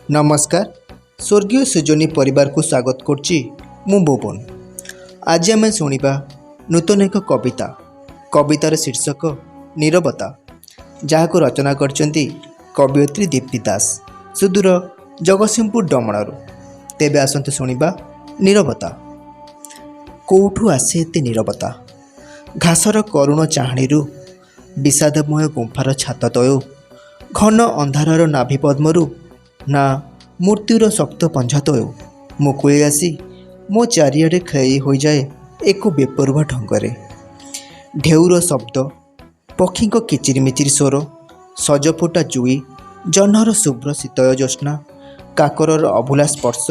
नमस्कार स्वर्गीय सृजनी परिवार को स्वागत करछि मु भुवन। आज आम शुणा नूतन एक कवितार शीर्षक नीरवता, जहाँ को रचना करछंती कवयित्री दीप्ति दास सुदूर जगतसिंहपुर डमणारू। तेबे आसंतु शुणा नीरवता। कोठू आसे एते नीरवता, घासर करुण चाहाणीरू विषादमय गुंफार छात तयू, घन अंधारर नाभि पद्मरू ना मृत्युर शक्त पंझा तयू मुकुली आसी मो चारिआडे खेई हो जाए एक बेपरुआ ढंगरे। ढेउर शब्द, पक्षी किचिरमिचिर स्वर, सजफुटा जुई, जह्नर शुभ्र शीतल ज्योत्स्ना, काकरर अभुला स्पर्श,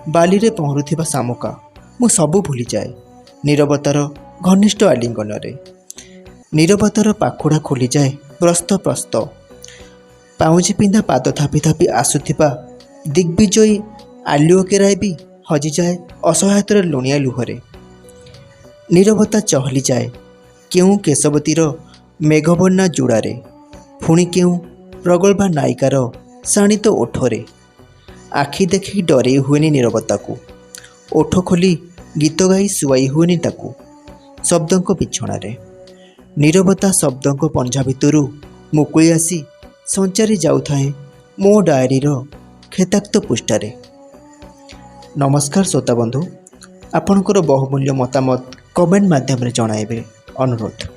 बाली पहरुथिबा शामुका, मु सबु भूली जाए नीरवतार घनिष्ठ आलिंगन। नीरवतार पाखुड़ा खोली जाए प्रस्त प्रस्त, पाउजी पिंधा पाद थापी थापी आसुथिबा दिग्विजयी आलुओ केराए भी हजि जाए असहायतार लुणिया लुहरे। नीरवता चहली जाए केउ केशवतीर मेघबर्णा जुड़ारे, पुणी केउ प्रगल्भा नायिकार शाणित ओठरे। आखि देखी डरे हुएनी नीरवता को, ओठ खोली गीत गाई सुआई हुएनी ताकू शब्दों बिछणारे। नीरवता शब्दों पंझा भितरू मुकुली आसी संचारी जाउथाए मो डायरीर खेताक्त पृष्ठारे। नमस्कार श्रोता बंधु, आपणकर बहुमूल्य मतामत कमेंट माध्यम रे जणाइबे अनुरोध।